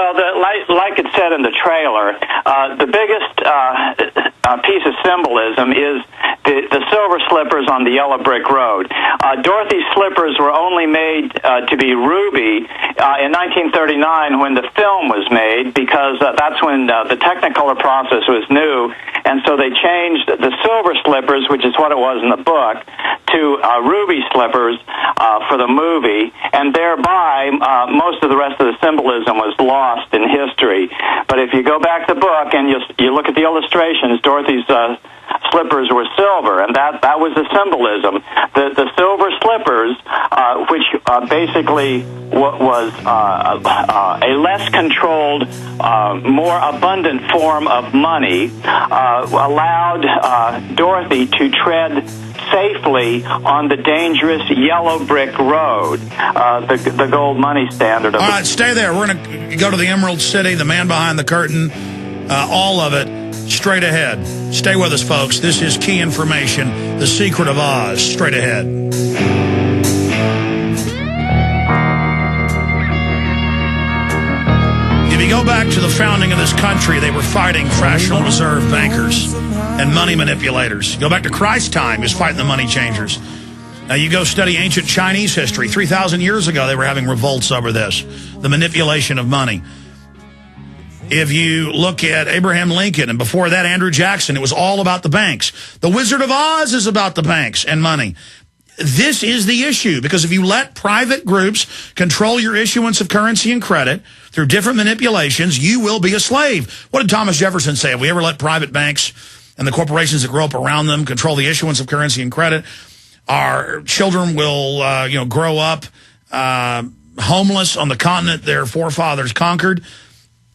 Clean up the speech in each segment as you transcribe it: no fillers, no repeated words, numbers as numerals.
Well, like it said in the trailer, the biggest piece of symbolism is the silver slippers on the yellow brick road. Dorothy's slippers were only made to be ruby in 1939 when the film was made, because that's when the Technicolor process was new, and so they changed the silver slippers, which is what it was in the book, to ruby slippers for the movie, and thereby most of the rest of the symbolism was lost in history. But if you go back to the book and you look at the illustrations, Dorothy's slippers were silver, and that was the symbolism. The silver slippers, which basically was a less controlled, more abundant form of money, allowed Dorothy to tread safely on the dangerous yellow brick road, the gold money standard. All right, stay there. We're going to go to the Emerald City, the man behind the curtain, all of it, straight ahead. Stay with us, folks. This is key information, The Secret of Oz. Straight ahead. If you go back to the founding of this country, they were fighting fractional reserve bankers and money manipulators. Go back to Christ's time, he was fighting the money changers. Now you go study ancient Chinese history. 3,000 years ago, they were having revolts over this, the manipulation of money. If you look at Abraham Lincoln, and before that Andrew Jackson, it was all about the banks. The Wizard of Oz is about the banks and money. This is the issue, because if you let private groups control your issuance of currency and credit through different manipulations, you will be a slave. What did Thomas Jefferson say? If we ever let private banks and the corporations that grow up around them control the issuance of currency and credit, our children will grow up homeless on the continent their forefathers conquered.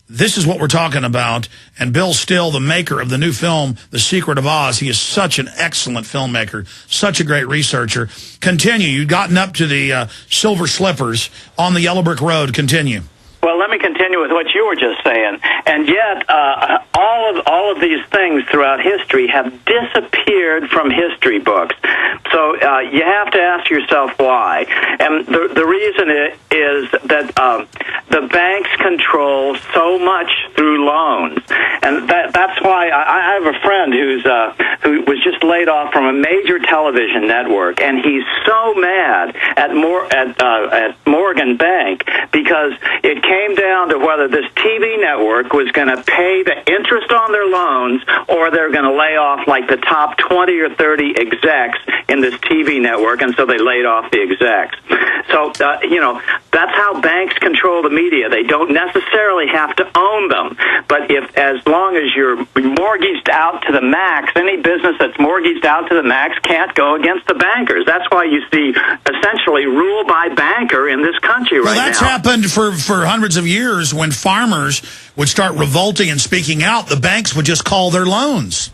This is what we're talking about. And Bill Still, the maker of the new film, The Secret of Oz, he is such an excellent filmmaker, such a great researcher. Continue. You've gotten up to the silver slippers on the yellow brick road. Continue. Well, let me continue with what you were just saying. And yet, all of these things throughout history have disappeared from history books. So you have to ask yourself why. And the reason is that the banks control so much through loans, and that's why I have a friend who was just laid off from a major television network, and he's so mad at Morgan Bank because it came down to whether this TV network was going to pay the interest on their loans, or they're going to lay off like the top 20 or 30 execs in this TV network, and so they laid off the execs. So, that's how banks control the media. They don't necessarily have to own them, but as long as you're mortgaged out to the max, any business that's mortgaged out to the max can't go against the bankers. That's why you see essentially rule by banker in this country right now. Well, that's happened for hundreds of years. When farmers would start revolting and speaking out, the banks would just call their loans.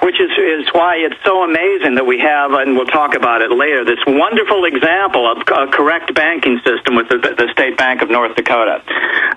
Which is why it's so amazing that we have, and we'll talk about it later, this wonderful example of a correct banking system with the State Bank of North Dakota.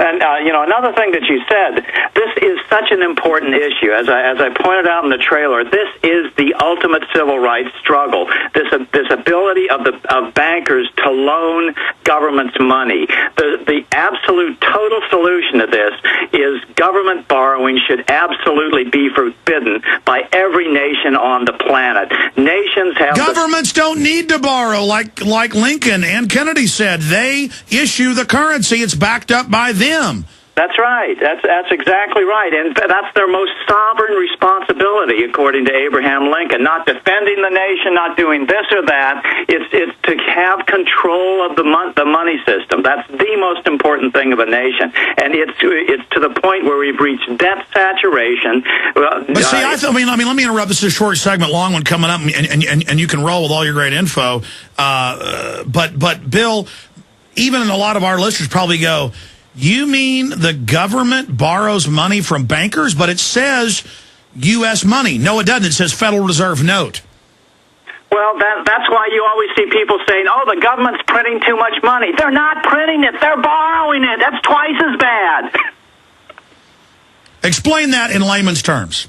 And, another thing that you said, this is such an important issue. As I pointed out in the trailer, this is the ultimate civil rights struggle, this ability of bankers to loan governments money. The absolute total solution to this is government borrowing should absolutely be forbidden by every nation on the planet. Nations have... Governments don't need to borrow, like Lincoln and Kennedy said. They issue the currency. It's backed up by them. That's right. That's exactly right. And that's their most sovereign responsibility, according to Abraham Lincoln. Not defending the nation, not doing this or that. It's to have control of the money system. That's the most important thing of a nation. And it's to the point where we've reached debt saturation. But see, let me interrupt. This is a short segment, long one coming up, and you can roll with all your great info. But Bill, even a lot of our listeners probably go, you mean the government borrows money from bankers, but it says U.S. money? No, it doesn't. It says Federal Reserve note. Well, that's why you always see people saying, oh, the government's printing too much money. They're not printing it. They're borrowing it. That's twice as bad. Explain that in layman's terms.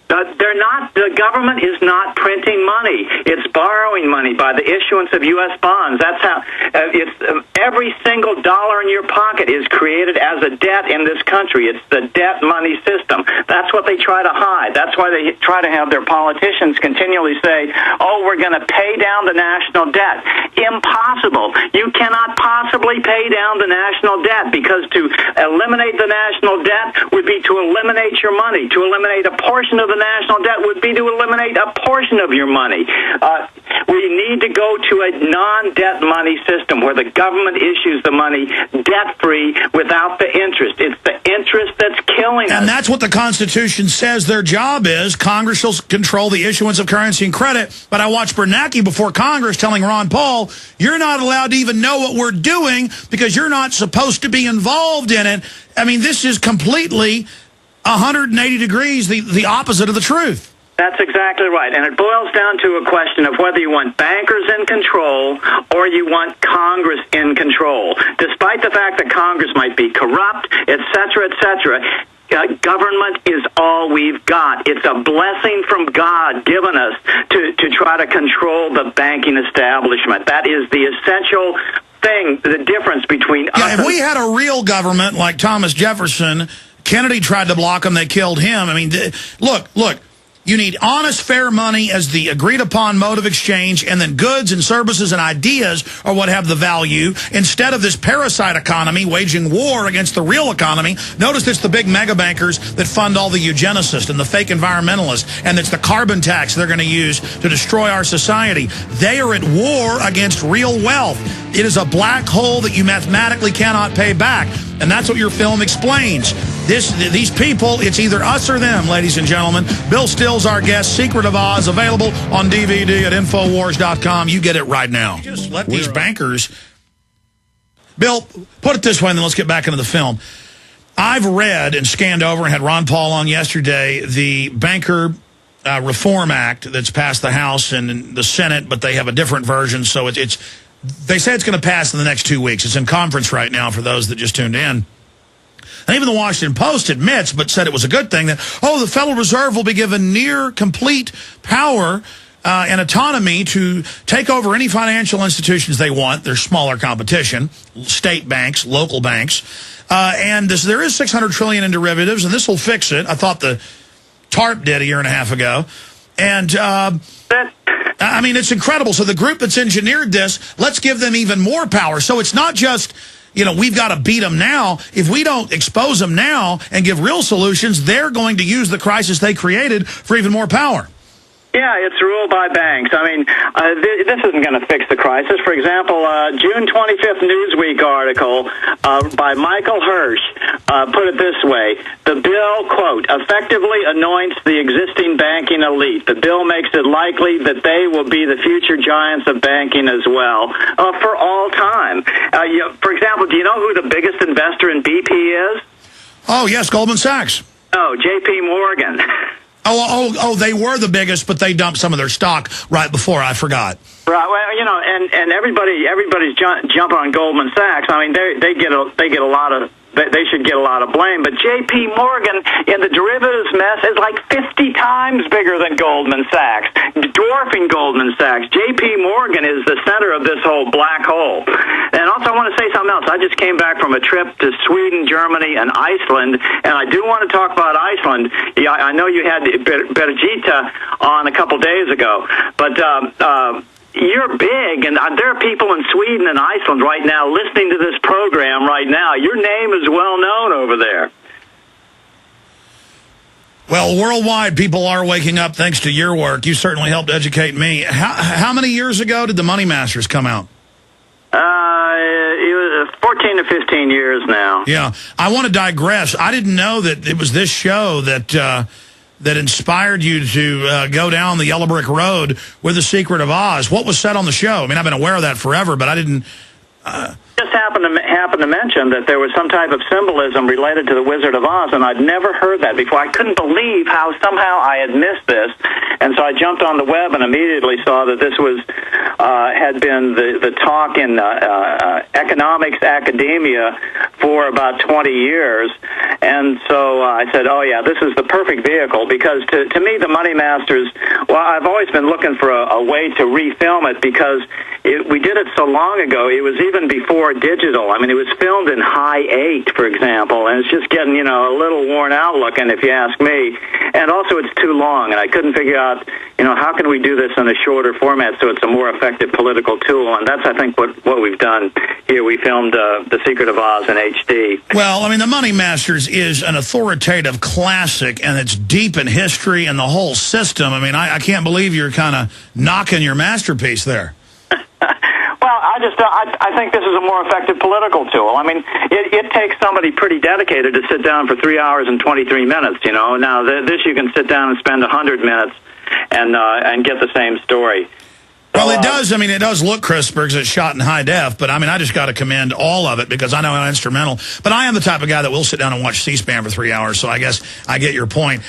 They're They're not. The government is not printing money. It's borrowing money by the issuance of U.S. bonds. That's how every single dollar in your pocket is created as a debt in this country. It's the debt money system. That's what they try to hide. That's why they try to have their politicians continually say, "Oh, we're going to pay down the national debt." Impossible. You cannot possibly pay down the national debt, because to eliminate the national debt would be to eliminate your money. To eliminate a portion of the national debt would be to eliminate a portion of your money. We need to go to a non-debt money system where the government issues the money debt-free without the interest. It's the interest that's killing us. And that's what the Constitution says their job is. Congress will control the issuance of currency and credit. But I watched Bernanke before Congress telling Ron Paul, you're not allowed to even know what we're doing because you're not supposed to be involved in it. I mean, this is completely 180 degrees the opposite of the truth. That's exactly right. And it boils down to a question of whether you want bankers in control or you want Congress in control. Despite the fact that Congress might be corrupt, et cetera, government is all we've got. It's a blessing from God given us to try to control the banking establishment. That is the essential thing, the difference between us. Yeah, if we had a real government like Thomas Jefferson, Kennedy tried to block him, they killed him. I mean, look. You need honest, fair money as the agreed-upon mode of exchange, and then goods and services and ideas are what have the value, instead of this parasite economy waging war against the real economy. Notice it's the big mega bankers that fund all the eugenicists and the fake environmentalists, and it's the carbon tax they're going to use to destroy our society. They are at war against real wealth. It is a black hole that you mathematically cannot pay back, and that's what your film explains. These people, it's either us or them, ladies and gentlemen. Bill Still's our guest. Secret of Oz, available on DVD at Infowars.com. You get it right now. Just let these bankers... Bill, put it this way, and then let's get back into the film. I've read and scanned over and had Ron Paul on yesterday, the Banker Reform Act that's passed the House and the Senate, but they have a different version, so it's they say it's going to pass in the next 2 weeks. It's in conference right now for those that just tuned in. And even the Washington Post admits, but said it was a good thing, that, the Federal Reserve will be given near complete power and autonomy to take over any financial institutions they want. Their smaller competition, state banks, local banks. And there is $600 trillion in derivatives, and this will fix it. I thought the TARP did a year and a half ago. And... I mean, it's incredible. So the group that's engineered this, let's give them even more power. So it's not just, we've got to beat them now. If we don't expose them now and give real solutions, they're going to use the crisis they created for even more power. Yeah, it's ruled by banks. I mean, this isn't going to fix the crisis. For example, June 25th Newsweek article by Michael Hirsch put it this way. The bill, quote, effectively anoints the existing banking elite. The bill makes it likely that they will be the future giants of banking as well for all time. For example, do you know who the biggest investor in BP is? Oh, yes, Goldman Sachs. No, J.P. Morgan. Oh, they were the biggest, but they dumped some of their stock right before. I forgot. Right. Well, and everybody's jumping on Goldman Sachs. I mean, they get a lot of. They should get a lot of blame. But J.P. Morgan in the derivatives mess is like 50 times bigger than Goldman Sachs, dwarfing Goldman Sachs. J.P. Morgan is the center of this whole black hole. And also, I want to say something else. I just came back from a trip to Sweden, Germany, and Iceland, and I do want to talk about Iceland. Yeah, I know you had Birgitta on a couple days ago, but you're big, and there are people in Sweden and Iceland right now listening to this program right now. Your name is well known over there. Well, worldwide, people are waking up thanks to your work. You certainly helped educate me. How many years ago did the Money Masters come out? It was 14 to 15 years now. Yeah. I want to digress. I didn't know that it was this show that inspired you to go down the yellow brick road with The Secret of Oz. What was said on the show? I mean, I've been aware of that forever, but I didn't... Just happened to mention that there was some type of symbolism related to the Wizard of Oz, and I'd never heard that before. I couldn't believe how somehow I had missed this, and so I jumped on the web and immediately saw that this was had been the talk in economics academia for about 20 years. And so I said, oh, yeah, this is the perfect vehicle, because to me, the Money Masters, well, I've always been looking for a way to refilm it, because we did it so long ago. It was even before digital. I mean, it was filmed in high 8, for example, and it's just getting, a little worn out looking, if you ask me. And also, it's too long, and I couldn't figure out, how can we do this in a shorter format so it's a more effective political tool? And that's, I think, what we've done here. We filmed The Secret of Oz in HD. Well, I mean, The Money Masters is an authoritative classic, and it's deep in history and the whole system. I mean, I can't believe you're kind of knocking your masterpiece there. Well, I think this is a more effective political tool. I mean, it takes somebody pretty dedicated to sit down for 3 hours and 23 minutes, Now, this you can sit down and spend 100 minutes and get the same story. Well, it does. I mean, it does look crisper because it's shot in high def, but I mean, I just got to commend all of it because I know how instrumental. But I am the type of guy that will sit down and watch C-SPAN for 3 hours, so I guess I get your point.